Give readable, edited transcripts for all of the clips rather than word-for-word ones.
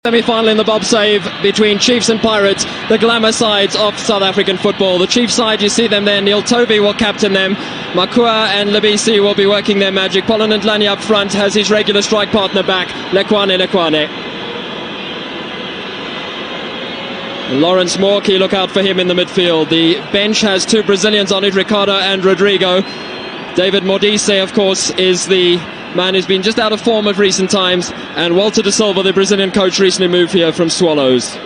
Semi-final in the bob save between Chiefs and Pirates, the glamour sides of South African football. The Chiefs side, you see them there. Neil Toby will captain them. Makua and Lebisi will be working their magic. Pollen and Lani up front has his regular strike partner back, Lekwane. Lawrence Morkey, look out for him in the midfield. The bench has two Brazilians on it, Ricardo and Rodrigo. David Modise, of course, is the man who's been just out of form of recent times, and Walter de Silva, the Brazilian coach, recently moved here from Swallows.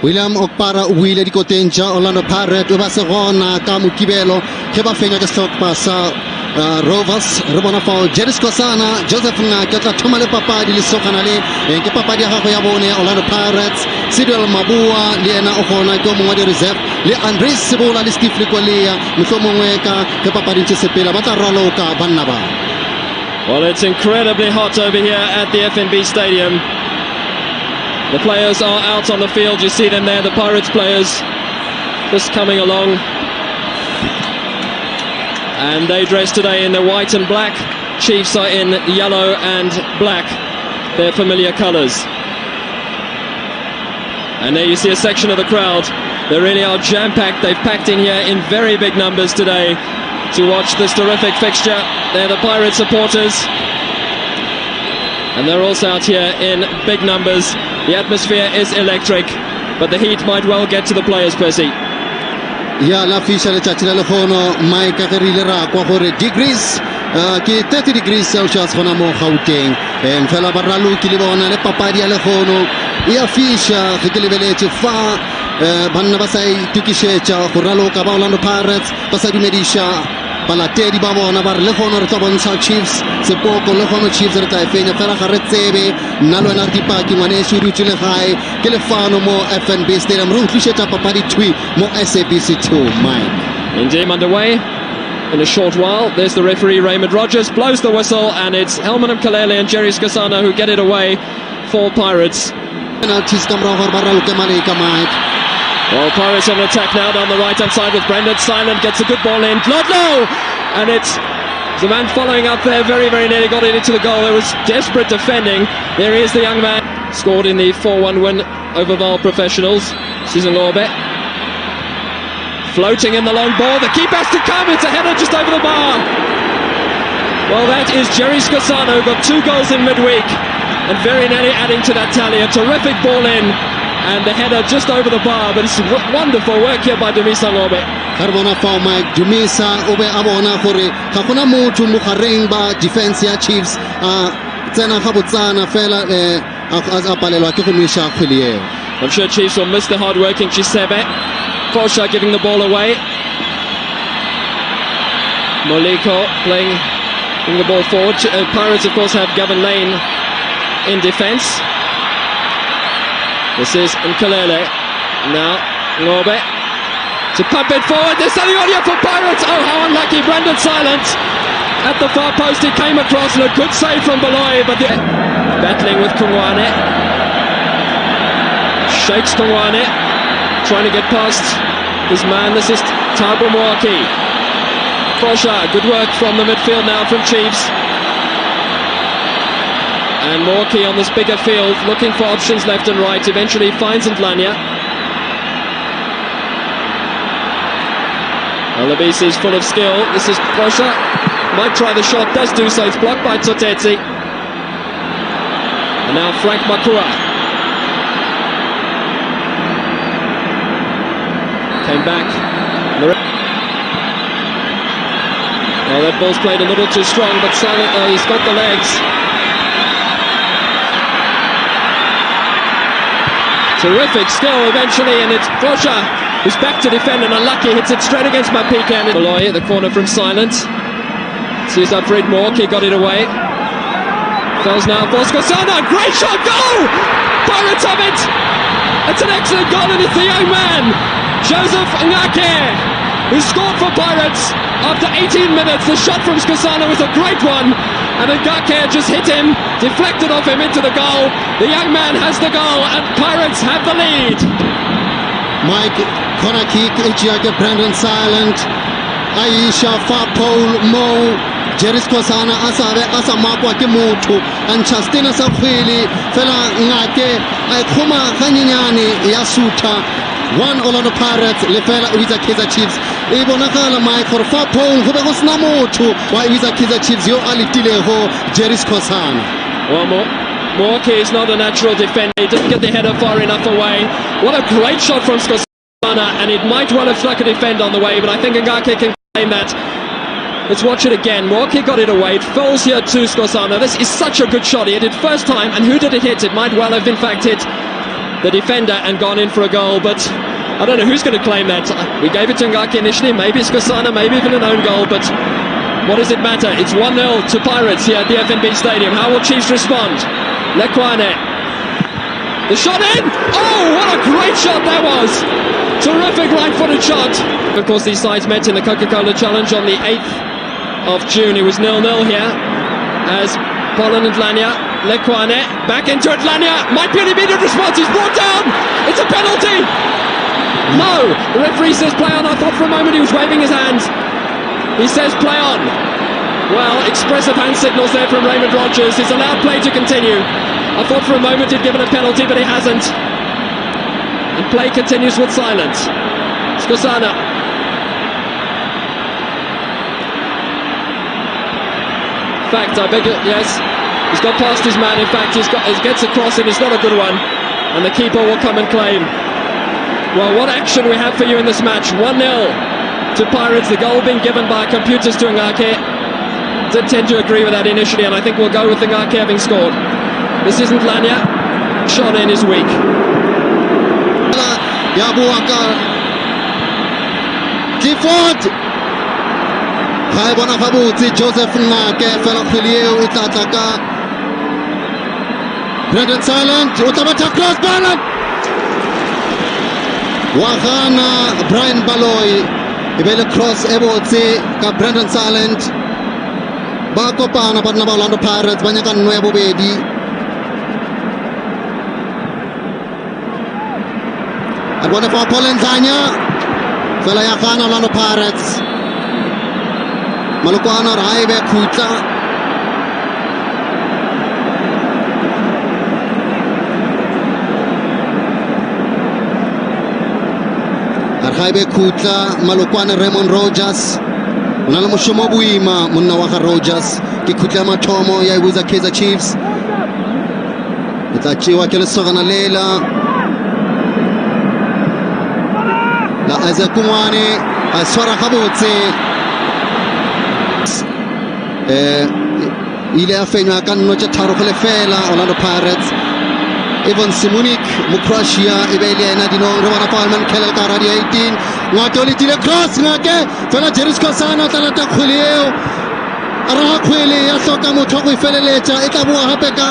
William Okpara uile di Kotenja, Orlando Pirates, uba segona ka Mokibelo, ge ba fenya ke sehlopha sa Rovers, re bona fa Jerry Skosana, Joseph Ngaka tla thoma le papadi le sogana le ke papadi ya gagwe ya bone Orlando Pirates, Sidwell Mabua le ena o gona ke mongwe di reserve le Andres Sebola le Steve Lekolea mohlomongwe ka ke papadi tse sepela ba tla raloka banna ba. Well, it's incredibly hot over here at the FNB Stadium. The players are out on the field. You see them there, the Pirates players just coming along. And they dress today in the white and black. Chiefs are in yellow and black, their familiar colours. And there you see a section of the crowd. They really are jam-packed. They've packed in here in very big numbers today to watch this terrific fixture. They're the Pirate supporters, and they're also out here in big numbers. The atmosphere is electric, but the heat might well get to the players, Percy. Yeah, la fisha le tšatši le kgono mai ka ge re ile ra kwa gore degrees ke 30 degrees Celsius gona mo Gauteng. Fela ba raloki le bona le papadi ya le kgono e a fisha ge ke lebeletse fa banna ba sa itukišetša go raloka ba Orlando Pirates ba sa dumediša balatedi ba bona ba re le kgono re tla bontsha Chiefs sepoko le kgono Chiefs re tla e fenya fela ga re tsebe nna le wena re dipaki ngwaneso o dutse le gae ke lefano mo FNB Stadium re utlwišetša papadi twi mo SABC 2 mine. Indeed, underway in a short while. There's the referee Raymond Rogers, blows the whistle, and it's Helman Mkalele and Jerry Skosana who get it away for Pirates. Penalties ka morago gore ba raloke Maleka, Mike. Well, Pirates on attack now down the right-hand side with Brendan Silent, gets a good ball in. Lodlow! And it's the man following up there, very, very nearly got it into the goal. There was desperate defending. There he is, the young man. Scored in the 4-1 win over Val Professionals. Susan Lorbe. Floating in the long ball. The keeper has to come. It's a header just over the bar. Well, that is Jerry Skosana, who got 2 goals in midweek, and very nearly adding to that tally. A terrific ball in, and the header just over the bar, but it's wonderful work here by Dumisa Ngobe. Carbona for Mike Dumisa obe abona gore ga gona motho mo gareng ba defense ya Chiefs tsena ga botsana fela a palelwa ke go misha khwele. I'm sure Chiefs will miss the hard-working Chisebe. Fosha giving the ball away. Moliko playing the ball forward. Pirates, of course, have Gavin Lane in defense. This is Mkalele. Now Ngobe to pump it forward. There's something on here for Pirates. Oh, how unlucky. Brendan Silent at the far post. He came across and a good save from Beloy, but battling with Kungwane. Shakes Kungwane, trying to get past his man. This is Thabo Moaki. Fosha, good work from the midfield now from Chiefs. And Morkey on this bigger field, looking for options left and right. Eventually finds Ndlanya. Alabisi is full of skill. This is Fosha. Might try the shot, does do so. It's blocked by Tsotetsi. And now Frank Makua. Came back. Well, that ball's played a little too strong, but Silent, he's got the legs. Terrific skill eventually, and it's Fosha who's back to defend, and unlucky, hits it straight against Mapika. And Beloy at the corner from Silent. Sees up Fred Mork, he got it away. Fells now for Skosana, great shot, goal! Pirates have it! It's an excellent goal, and it's the young man, Joseph Ngake, who scored for Pirates after 18 minutes. The shot from Skosana was a great one, and Ngake just hit him, deflected off him into the goal. The young man has the goal, and Pirates have the lead. Mike, corner kick, Brendan Silent, Aisha, far pole, Mo, Jerry Skosana a sa makwa ke motho a ntsha stena sa kgwele fela ngake a khoma ganyenyane ya sutha 1 Orlando Pirates le fela o itsa Kaizer Chiefs e bonagala mai for fa phone go be go sna motho wa itsa Kaizer Chiefs yo a letilego Jerry Skosana. Well, Morky is not a natural defender. He didn't get the header far enough away. What a great shot from Skosana, and it might well have struck a defender on the way, but I think Ngake can claim that. Let's watch it again. Morky got it away. It falls here to Skosana. This is such a good shot. He hit it first time, and who did it hit? It might well have in fact hit the defender and gone in for a goal, but I don't know who's going to claim that. We gave it to Ngake initially, maybe Skosana, maybe even an own goal, but what does it matter? It's 1-0 to Pirates here at the FNB Stadium. How will Chiefs respond? Lekwane. The shot in! Oh, what a great shot that was! Terrific right-footed shot. Of course, these sides met in the Coca-Cola Challenge on the 8th of June. It was 0-0 here as Poland and Lania. Lekwane back into it. Lania might be an immediate response. He's brought down. It's a penalty. No, the referee says play on. I thought for a moment he was waving his hands. He says play on. Well, expressive hand signals there from Raymond Rogers. It's allowed play to continue. I thought for a moment he'd given a penalty, but he hasn't. And play continues with silence. Skosana. In fact, I beg it, yes. He's got past his man. In fact, he gets a cross, and it's not a good one. And the keeper will come and claim. Well, what action we have for you in this match. 1-0 to Pirates. The goal being given by computers to Ngake. Did tend to agree with that initially, and I think we'll go with Ngake having scored. This isn't Lania. Shot in is weak. Clifford Hai bona gabotse Joseph Ngake fela kgwele eo e tla tla ka Brandon Silent o tla batla cross ball wa gana Brian Baloyi e be le cross e botse ka Brandon Silent ba kopana ba nna ba Orlando Pirates ba nyaka nno ya bobedi a bona fa Polenzanya fela ya gana Orlando Pirates Malokwana ra e be khutla Arhaibe khutla Malokwana Raymond Rogers una le moshomo boima monna wa ga Rogers ke khutla mathomo ya ibuza Kaizer Chiefs itlachiwa ke lesogana lela la Azakumane a swara gabotse ile a fenywa ka nno tša tharo go lefela Orlando Pirates Evan Simonik Mukroshia e be le ena dinong re bona Palman Kelel ka radio 18 Ngake o letile cross Ngake fela Jerry Skosana tla lata kgwele eo a ra kgwele ya hloka motho go ifeleletša e tla boa gape ka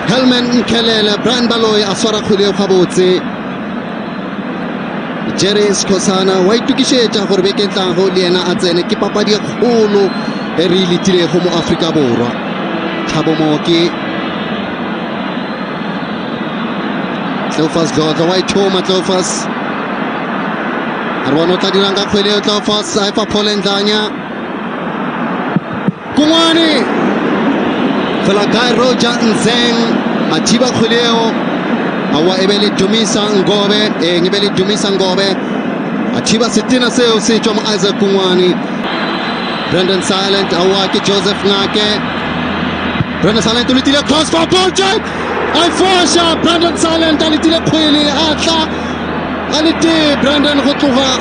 Helman Kelele Brian Baloyi a swara kgwele eo gabotse Jerry Skosana wa itukišetša gore beke tlago le ena a tsene ke papadi e kgolo e re letilego mo Afrika Borwa Thabo Moke Tlofas Dlodlo wa ithoma Tlofas a re bona o tla dirang ka kgwele eo Tlofas a efa Polenzanya Kungwane fela Guy Roger Nzeng a thiba kgwele eo awa ebele Dumisa Ngobe ngebele Dumisa Ngobe athiba setena seo se tswa mo Isaac Kungwane Brandon Silent awa ke Joseph Ngake Brandon Silent o letile cross for Bojack I force Brandon Silent a letile kgwele atla a lete Brandon go tloga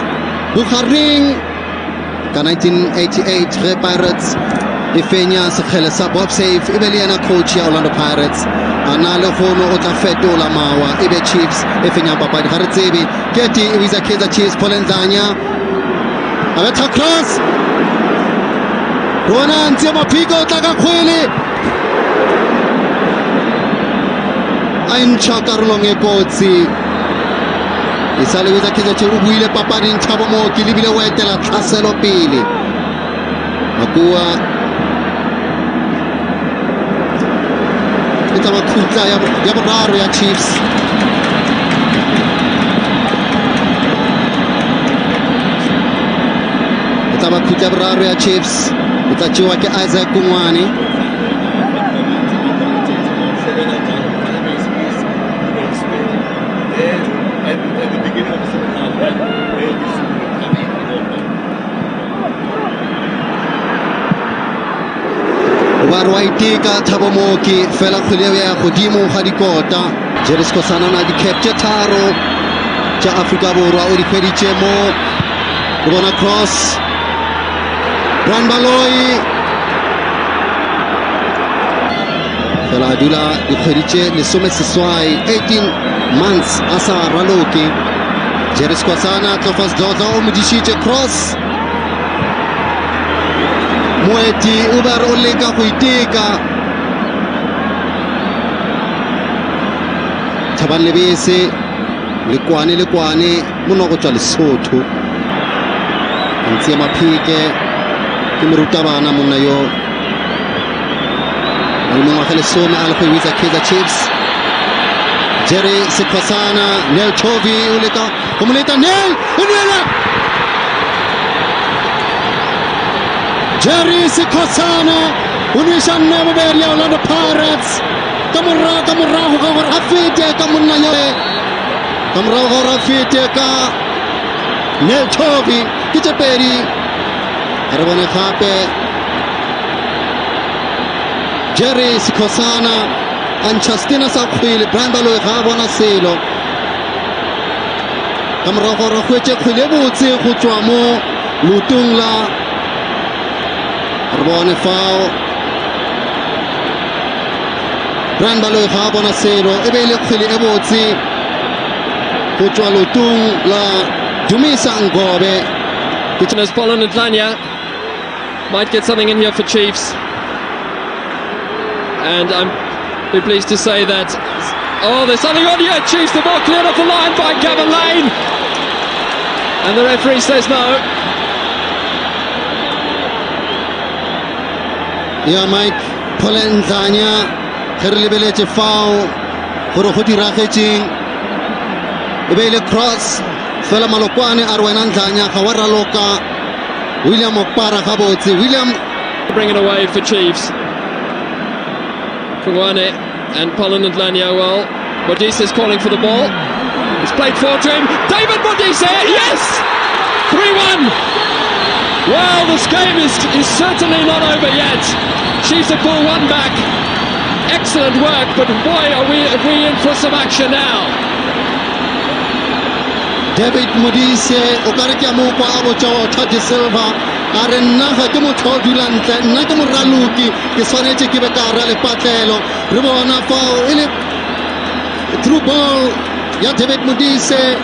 Bukharing ka 1988 re Pirates e fenya sekgele sa Bob Safe e be le yena coach ya Orlando Pirates ana le gono o tla fetola mawa e be Chiefs e fenya papadi ga re tsebe ke ti e wiza Kaizer Chiefs Polenzanya a betha cross bona ntse maphiko o tla ka kgwele a ntsha karolong e botsi e sa le wiza Kaizer Chiefs o buile papadi Thabo Moke le bile o etela tlhaselo pele Makua Ita makhutla ya boraro ya Chiefs Ita bakhutla boraro ya Chiefs e tla tsewa ke Kaizer Kungwane. Ba re wa iteka Thabo Mooki fela kgwele ya godimo ga dikota. Jerry Skhosana na di-cap tše tharo tša Afrika Borwa o di hweditše mo re bona cross Brian Baloyi fela a dula dikgwedi tše 18 months a sa raloke. Jerry Skhosana Tlofas Dlodlo o modišitše cross moeti o ba re o leka go iteka. Thabang Lebese lekwane mono go tswa Lesotho ntse maphike ke morutabana monna yo le mongwaga lesome a le go ibitsa Kaizer Chiefs. Jerry Skhosana Nel Chovi o leka go mo leta Nel o nwela Jerry Skhosana o nwisha nne bobedi ya Orlando Pirates ka morago ga gore a fete ka monna yo ka morago ga gore a fete ka Nel Chovi ke tše pedi. Re bone gape Jerry Skhosana Anchastina sa kgwele Brian Baloyi ga a bona selo ka morago gore a hwetše kgwele botse go tswa mo lotong la re bone fao Brian Baloyi ga a bona selo e be ile kgwele e botse go tswa lotong la Dumisa Ngobe. As Pollen and Lanya might get something in here for Chiefs, and I'm be pleased to say that there's something on here. Chiefs, the ball cleared off the line by Gavin Lane, and the referee says no. Yeah, Mike, Pollen Lanya ge re lebeletse fao gore go diragetseng e be ile cross fela Malokwane a re wena Ntlanya ga wa raloka. William Okpara gabotse William bring it away for Chiefs. Kungwane and Pollen and Lanya. Well, Modise is calling for the ball. It's played forward to him. David Modise, yes! 3-1. Well, this game is certainly not over yet. Chiefs have pulled one back. Excellent work, but boy, are we in for some action now. David Modise o ka re ke a mo kwa a botsa wa Thadi Silva a re nna ga ke motho o dula ntle nna ke moraloki ke swanetse ke be ka ra le patlelo re bona fao ile through ball ya David Modise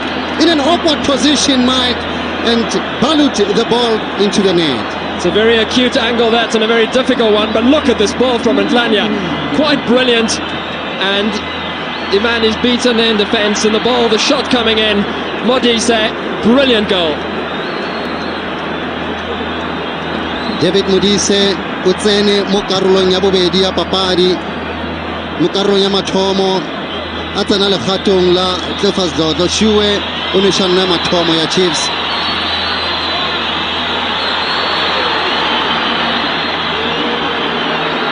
in an awkward position, Mike, and balled the ball into the net. It's a very acute angle, that, and a very difficult one, but look at this ball from Ntlanya. Quite brilliant, and the man is beaten in defence, and the ball, the shot coming in. Modise, brilliant goal. David Modise o tsene mo karolong ya bobedi ya papadi, mo karolong ya mathomo a tsena legatong la Tlofas Dlodlo. Shuwe o ne shanna mathomo ya Chiefs.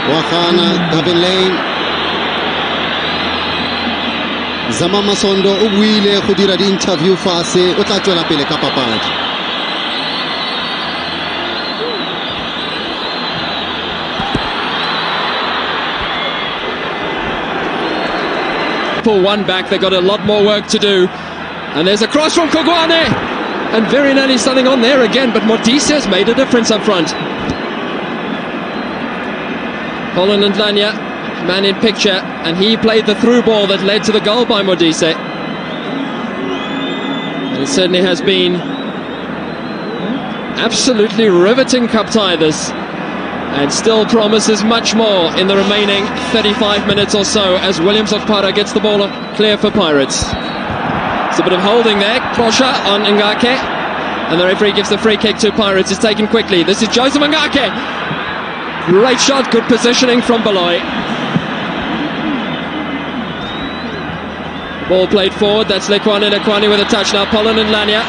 Wagana Gavin Lane Zama Masondo o buile go dira di-interview fase o tla tswela pele ka papadi. Pull one back, they've got a lot more work to do, and there's a cross from Kungwane, and very nearly something on there again, but Modise has made a difference up front. Pollen and Lanya, man in picture, and he played the through ball that led to the goal by Modise. And it certainly has been absolutely riveting cup tie this, and still promises much more in the remaining 35 minutes or so as Williams Okpara gets the ball clear for Pirates. It's a bit of holding there, Klosha on Ngake, and the referee gives the free kick to Pirates. It's taken quickly. This is Joseph Ngake. Great shot, good positioning from Baloyi. Ball played forward, that's Lekwane with a touch now. Pollen and Lanya.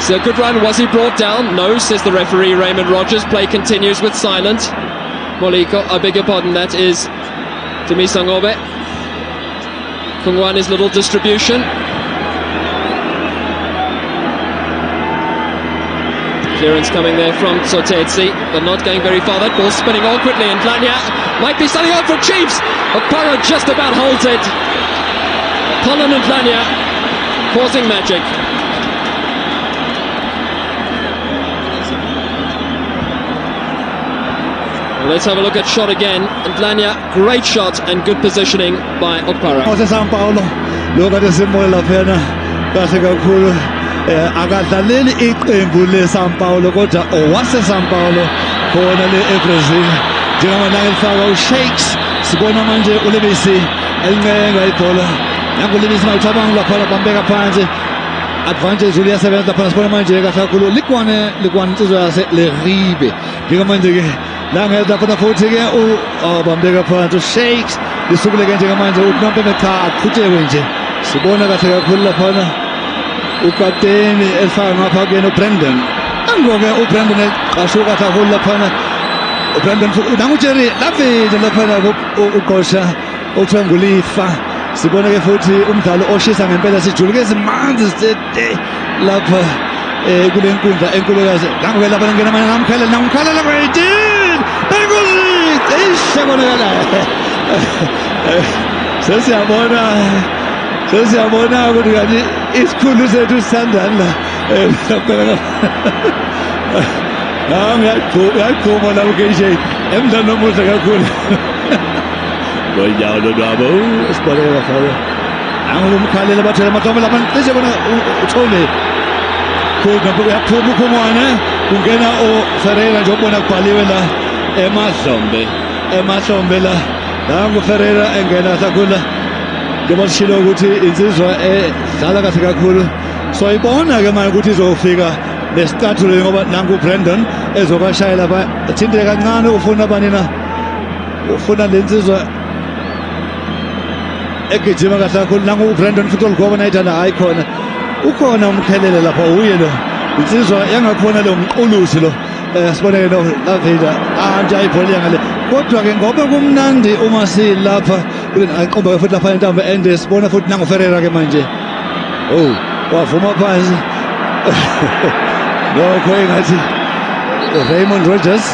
It's a good run. Was he brought down? No, says the referee Raymond Rogers. Play continues with silent. Moliko, I beg your pardon, that is Timisangobe. Kungwane's little distribution. Clearance coming there from Sotetsi, but not going very far. That ball spinning awkwardly, and Dlanya might be starting out for Chiefs. Okpara just about holds it. Colin and Dlanya causing magic. Well, let's have a look at shot again. And Dlanya, great shot and good positioning by Okpara. São Paulo, look at the symbol of Pena. That's a cool. Akadlaleli iqembu leSão Paulo kodwa owase-São Paulo khona le eBrazil njengamanje elifaka uShakes sibona manje uLebisi elincenga ibhola nangu uLebisi mayicabanga lapha bambeka phansi advantage uyasebenza lapha sibona manje kahle kakhulu likwane insizwa yase Leribe njengamanje ke la ngeza lapha futhi ke bambeka phansi uShakes lisukule njengamanje uNompembe cha aqhutshekwe nje sibona kahle kakhulu lapha ukapteni elifaka ngapha kuyena uBrandon angoke uBrandon eqashuka kakhulu laphana uBrandon nangu Jerry lavile laphana uqosha uthiwa nguLifa sibona ke futhi umdlalo oshisa ngempela sijuluke ezimanzi lapha kule nkundla enkulukazi nangoke lapha ngena manje namkhalela kweyitini enkuzi eyishabonakala sesiyabona ukuthi kanti isikhulu sethu sisandana la ngiyaqhuma la KJ emdlalo omuhle kakhulu ngoyalo lwabo sibaleka faka angumkhalela bathela amaqhamu lapha ngisho bona uthole khona uyaphuma ukhumwana kungena uFerreira nje ubona kubhaliwe la emahlombe la nguFerreira engena sakhula njengoba sishilo ukuthi insizwa edlala kahle kakhulu so ibona ke manje ukuthi izofika nesicathulo ngoba nangu Brandon ezokashaya lapha ethinteke kancane ufuna abanina ufuna lensizwa egijima kahle kakhulu nangu Brandon futhi olgoba nayithanda hayi khona ukhona umkhelele lapha uye lo insizwa yangakhona lo mqulusi lo siboneke no lavida anje ayibhola ngale kodwa ke ngoba kumnandi uma silapha ayiqomba futhi lapha intambo ende sibona futhi nangu Ferreira ke manje wavuma phansi lokho engathi Raymond Rogers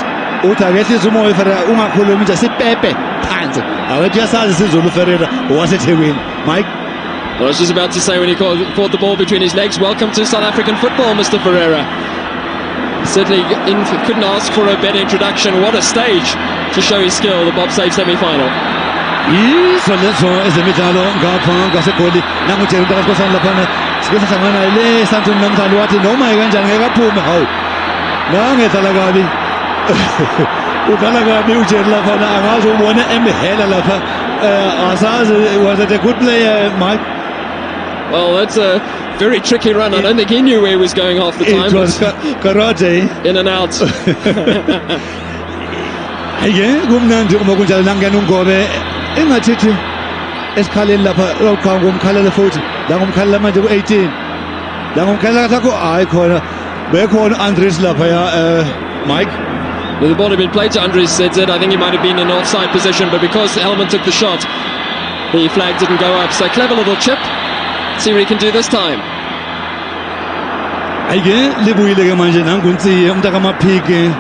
uthi akehlisa umoya Ferreira ungakhulumi nje sipepe phansi awethu yasazi sizulu Ferreira waseThekwini Mike. Well, I was just about to say when he caught the ball between his legs, welcome to South African football, Mr. Ferreira. Certainly couldn't ask for a better introduction. What a stage to show his skill, the Bob Save semi-final. Yiso lezo ezemidlalo ngapha ngaseGoli nangu Jerry Mtakasibosana laphana sikhetha hlangana le Samson Nomthando wathi noma kanjani ngeke aphume hawu nangedlala kabi udlala kabi uJerry laphana angazi ubone emhela lapha asazi was it a good player Mike. Well, that's a very tricky run. I don't think he knew where he was going half the time. It was karate. In and out. Again, kumnandi uma kunjalo langena uNgobe engathithi esikhaleni lapha loqhamuka umkhalela futhi la ngumkhalela manje ku18 la ngumkhalela sakho hayi khona bekhona Andres lapha ya Mike. Well, the ball had been played to Andres Sedze. I think he might have been in an offside position, but because Helman took the shot, the flag didn't go up. So clever little chip. See what he can do this time. Ayike libuyile ke manje nanguntsiye umntakamaphike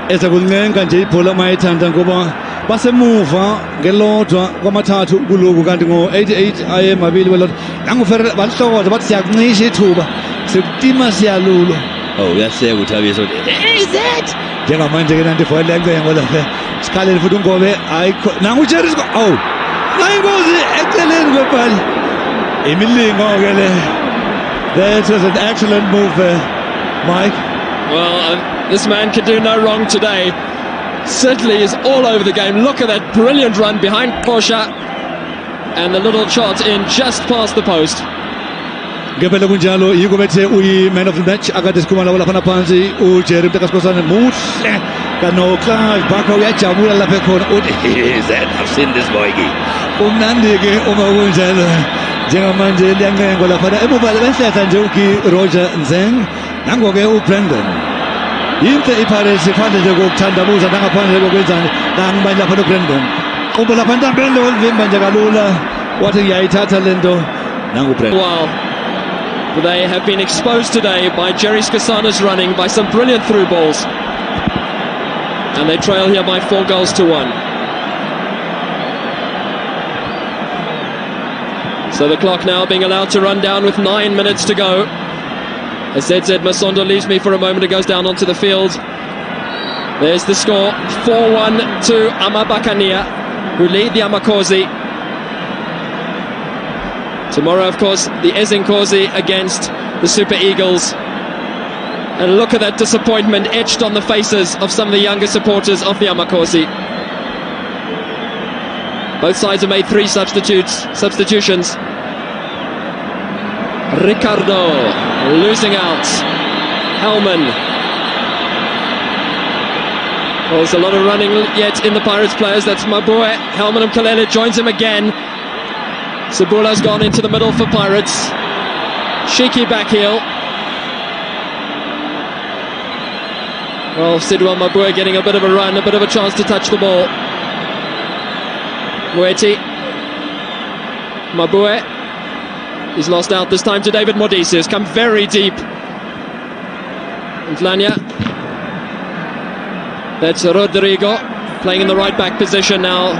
ezakuncenga nje ibhola mayithanda ngoba basemuva ngelodwa kwamathathu kuloku kanti ngo88 aye mabili welodwa nanguFerreira balihlokoza bathi siyakuncisha ithuba sekutima siyalulo uyaseka ukuthi abizo is it njengamanje ke 94 leyencengo lapha sikhalele futhi uNgobe ayikho nanguJerry nayingozi eceleni kwebhali imilingo ke le. That was an excellent move there, Mike. Well, this man can do no wrong today. Certainly is all over the game. Look at that brilliant run behind Kosha. And the little shot in just past the post. Ngempela kunjalo yiko bethe uyi man of the match akade sikhuluma lapha naphansi uJerry Mtakasibosana muhle kanokla bakho uyajabula lapha khona uthi I've seen this boy ke umnandi ke uma kunjalo njengamanje liyancengo lapha emuva behletha nje uki Roger Nzeng nangoke uBrandon yinhle iPirates iphandle nje kokuthandabuza nangaphandle kokwenzani nangibani lapha noBrandon ube lapha ntambeni olivimba nje kalula wathi ngiyayithatha lento nanguBrandon. Well, they have been exposed today by Jerry Skasana's running by some brilliant through balls, and they trail here by 4-1. So the clock now being allowed to run down with 9 minutes to go. As ZZ Masondo leaves me for a moment and goes down onto the field. There's the score, 4-1 to Amabakania, who lead the Amakosi. Tomorrow, of course, the Ezinkosi against the Super Eagles. And look at that disappointment etched on the faces of some of the younger supporters of the Amakosi. Both sides have made 3 substitutions. Ricardo losing out. Hellman. Well, there's a lot of running yet in the Pirates players. That's Mabue. Hellman and Kalele joins him again. Sabula's gone into the middle for Pirates. Cheeky back heel. Well, Sidwell Mabue getting a bit of a run, a bit of a chance to touch the ball. Mueti. Mabue. He's lost out this time to David Modise, who's come very deep. Mhlanya. That's Rodrigo playing in the right back position now.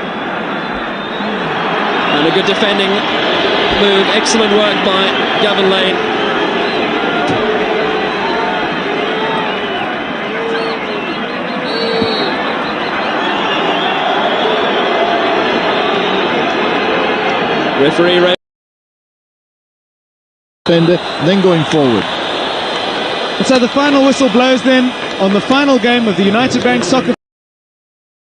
And a good defending move. Excellent work by Gavin Lane. Referee Ray. And then going forward. And so the final whistle blows then on the final game of the United Bank Soccer.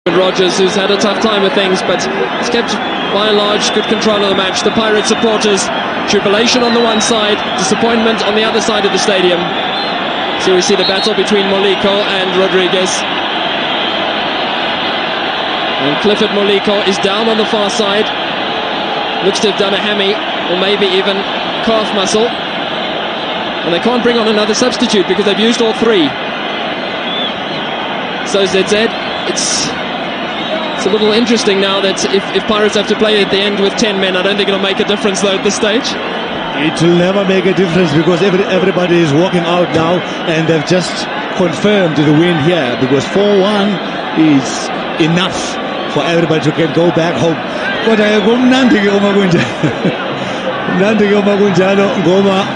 Rogers, who's had a tough time with things, but he's kept by and large good control of the match. The Pirate supporters, jubilation on the one side, disappointment on the other side of the stadium. So we see the battle between Moliko and Rodriguez. And Clifford Moliko is down on the far side. Looks to have done a hammy, or maybe even calf muscle. And they can't bring on another substitute because they've used all 3. So ZZ, it's a little interesting now that if Pirates have to play at the end with 10 men, I don't think it'll make a difference though at this stage. It will never make a difference because everybody is walking out now and they've just confirmed the win here because 4-1 is enough for everybody to go back home. Kodwa kumnandi ke uma kunjalo. Mnandi ke uma kunjalo ngoba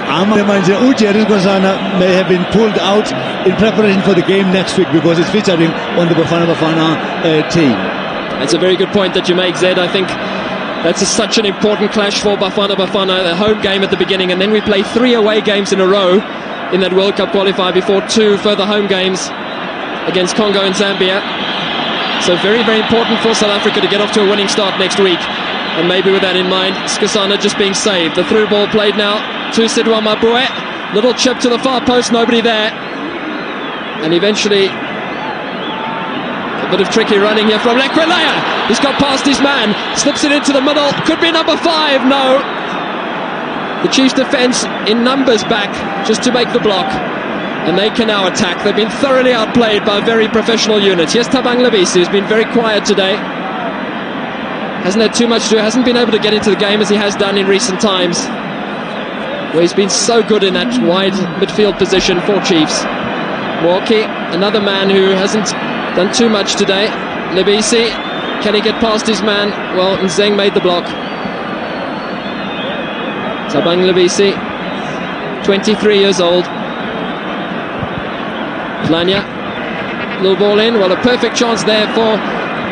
manje uJerry Skosana may have been pulled out in preparation for the game next week because it's featuring on the Bafana team. That's a very good point that you make, Zed. I think that's such an important clash for Bafana, the home game at the beginning, and then we play 3 away games in a row in that World Cup qualifier before 2 further home games against Congo and Zambia. So very, very important for South Africa to get off to a winning start next week. And maybe with that in mind, Skosana just being saved. The through ball played now to Sidwa Mabue. Little chip to the far post, nobody there. And eventually a bit of tricky running here from Lekwelea. He's got past his man, slips it into the middle. Could be number 5, no. The Chiefs' defence in numbers back just to make the block. And they can now attack. They've been thoroughly outplayed by a very professional unit. Here's Thabang Lebisi, who's been very quiet today. Hasn't had too much to do, hasn't been able to get into the game as he has done in recent times, where he's been so good in that wide midfield position for Chiefs. Mwaki, another man who hasn't done too much today. Lebisi, can he get past his man? Well, Nzeng made the block. Thabang Lebisi, 23 years old. Plania, little ball in. Well, a perfect chance there for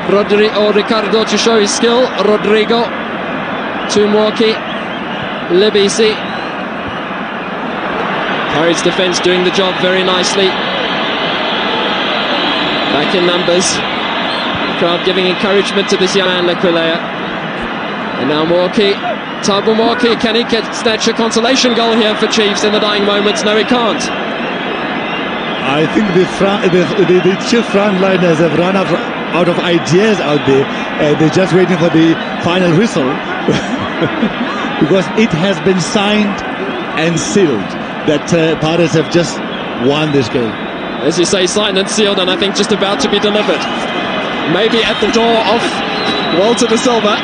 Ricardo to show his skill. Rodrigo to Mwaki. Lebisi. Pirates defence doing the job very nicely. Back in numbers. Crowd giving encouragement to this young man, Lekwelea. And now Mwaki. Thabo Mwaki, can he snatch a consolation goal here for Chiefs in the dying moments? No, he can't. I think the Chief frontliners have run out of ideas out there, and they're just waiting for the final whistle because it has been signed and sealed that Pirates have just won this game. As you say, signed and sealed, and I think just about to be delivered. Maybe at the door of Walter de Silva.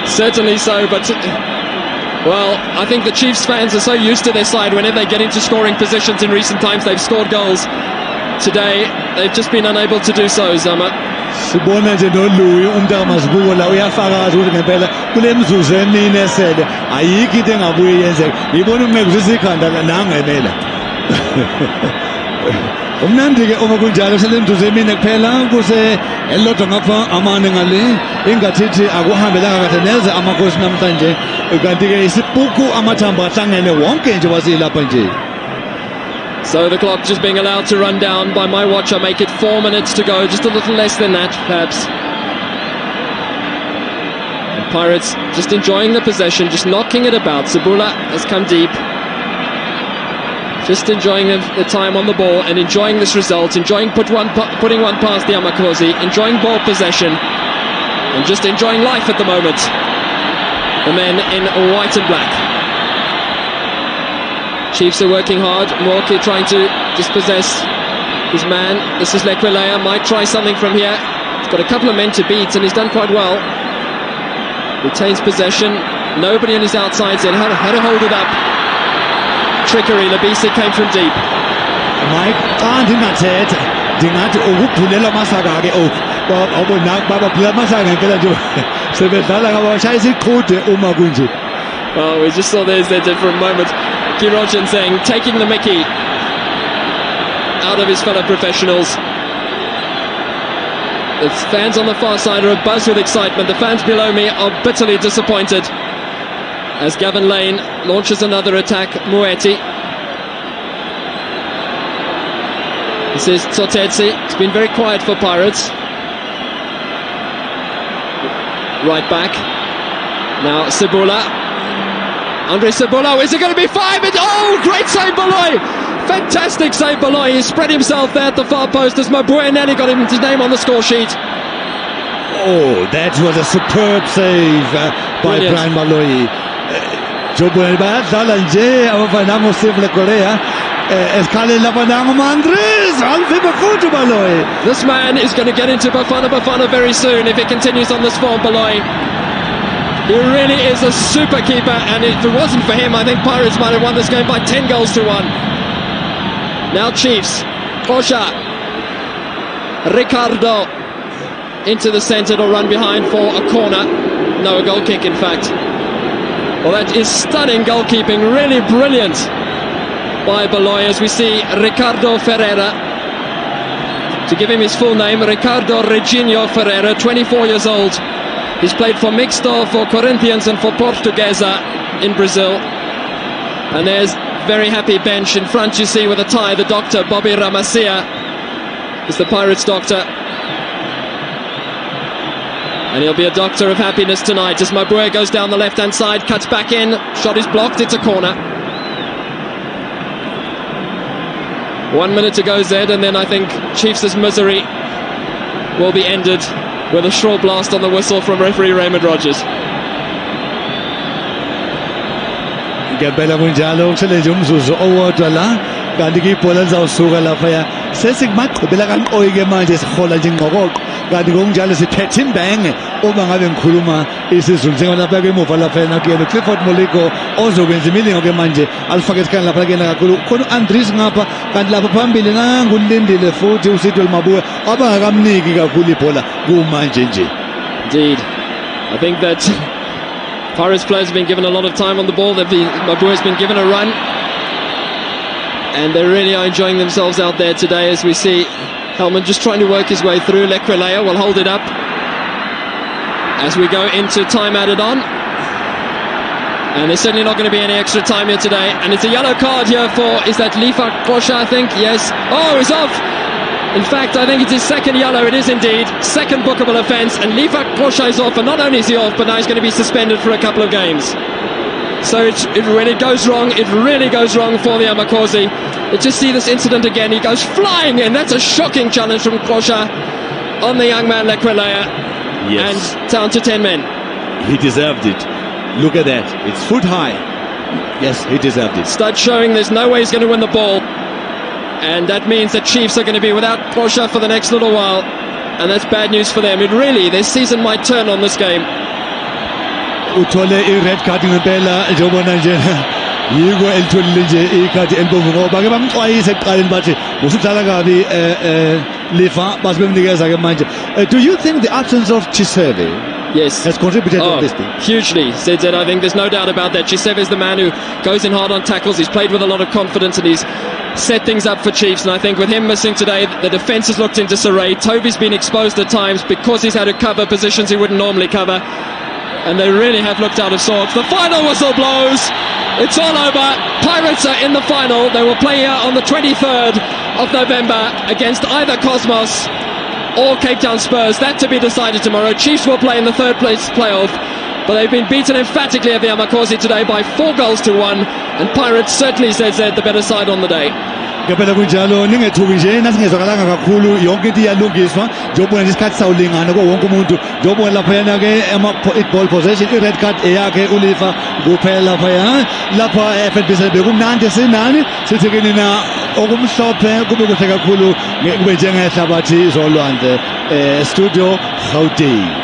Certainly so, but well, I think the Chiefs fans are so used to their side. Whenever they get into scoring positions in recent times, they've scored goals. Today, they've just been unable to do so, Zama. Sibona nje noLuyi umntaka Mazibuko la uyafakaza ukuthi ngempela kule mzuzu emini esele ayikho into engabuye yenzeka. Ngibona uMekuzisa ikhanda nangemela. Umnandi-ke uma kunjalo sele mzuzu emini kuphela kuse elilodwa ngapha amane ngale ingathithi akuhambelanga kahle neze amakhosi namhlanje kanti-ke isibuku amathambo ahlangene wonke nje wasilapha nje. So the clock just being allowed to run down by my watch. I make it 4 minutes to go, just a little less than that perhaps. And Pirates just enjoying the possession, just knocking it about. Sabula has come deep, just enjoying the time on the ball and enjoying this result, enjoying putting one past the Amakosi, enjoying ball possession and just enjoying life at the moment. The men in white and black. Chiefs are working hard. Morky trying to dispossess his man. This is Lekwelea, might try something from here. He's got a couple of men to beat and he's done quite well. Retains possession. Nobody on his outsides in. Had to hold it up. Trickery. Labisi came from deep. Mike, ndingathi ukubhulela amasaka ke babaphula amasaka ngempela nje sebedlala ngabashayisa iqhude uma kunje. Well, we just saw there's their different moments. Kirojan saying, taking the mickey out of his fellow professionals. The fans on the far side are abuzz with excitement. The fans below me are bitterly disappointed as Gavin Lane launches another attack. Mueti. This is Tsotetsi. It's been very quiet for Pirates. Right back. Now Sibula. Andre Sabula, is it going to be 5? Oh, great save, Baloy! Fantastic save, Baloy. He spread himself there at the far post as Mabue nearly got his name on the score sheet. Oh, that was a superb save by Brian Baloy. This man is going to get into Bafana very soon if he continues on this form, Baloy. He really is a super keeper, and if it wasn't for him, I think Pirates might have won this game by 10 goals to 1. Now Chiefs, Kosha, Ricardo into the centre to run behind for a corner. No, a goal kick in fact. Well, that is stunning goalkeeping, really brilliant by Baloy as we see Ricardo Ferreira. To give him his full name, Ricardo Reginho Ferreira, 24 years old. He's played for Mixto, for Corinthians and for Portuguesa in Brazil. And there's very happy bench in front, you see, with a tie. The doctor, Bobby Ramasia, is the Pirates doctor. And he'll be a doctor of happiness tonight as Mabue goes down the left-hand side, cuts back in, shot is blocked, it's a corner. 1 minute to go, Zed, and then I think Chiefs' misery will be ended with a short blast on the whistle from referee Raymond Rogers. Ngempela kunjalo kuselenje umzuzu owodwa la kanti ke ibhola lizawusuka laphaya sesimagqibela kanqoyi ke manje sihola nje ingqokoqo kanti ngokunjalo siphethe imbenge uma ngabe ngikhuluma isizulu njengalapha ke emuva lapha nakuyena Clifford Moliko ozokwenza imilingo ke manje alifake esikhani lapha kuyena kakhulu khona uAndries ngapha kanti lapha phambili nangulindile futhi uSidwell Mabue abangakamniki kakhulu ibhola kumanje nje. Indeed, I think that Pirates players have been given a lot of time on the ball. Mabue has been given a run, and they really are enjoying themselves out there today as we see Hellman just trying to work his way through. Lekwelea will hold it up as we go into time added on. And there's certainly not going to be any extra time here today. And it's a yellow card here for, is that Lifa Kosha, I think? Yes. Oh, he's off. In fact, I think it's his second yellow. It is indeed. Second bookable offence. And Lifa Kosha is off. And not only is he off, but now he's going to be suspended for a couple of games. So when it goes wrong, it really goes wrong for the Amakosi. Let's just see this incident again. He goes flying in. That's a shocking challenge from Kosha on the young man Lekwelea. Yes. And down to 10 men. He deserved it. Look at that. It's foot high. Yes, he deserved it. Stud showing there's no way he's going to win the ball. And that means that Chiefs are going to be without Kosha for the next little while. And that's bad news for them. Their season might turn on this game. uthole i-red card ngempela njengobona nje yiko elitholile nje ikhadi elibomvu ngoba ke bamxwayisa ekuqaleni bathi usudlala kabi lifa base bemnikeza ke manje. Do you think the absence of Chiseve Yes, has contributed to this thing? Hugely, Zed. I think there's no doubt about that. Chiseve is the man who goes in hard on tackles. He's played with a lot of confidence and he's set things up for Chiefs. And I think with him missing today, the defence has looked in disarray. Toby's been exposed at times because he's had to cover positions he wouldn't normally cover. And they really have looked out of sorts. The final whistle blows. It's all over. Pirates are in the final. They will play here on the 23rd of November against either Cosmos or Cape Town Spurs. That to be decided tomorrow. Chiefs will play in the third place playoff, but they've been beaten emphatically at the Amakosi today by 4-1. And Pirates certainly says they're the better side on the day. Ngempela kunjalo ningethuki nje nasingezwakalanga kakhulu yonke into iyalungiswa njengobona isikhathi sawulingana ko wonke umuntu njengobona lapha ke ball possession i-red card eyakhe ulifa kuphela lapha lapha FNB bekumnandi sinani sithi ke nina okumhlophe kube kuhle kakhulu kube njengehlabathi zolwandle studio Gauteng.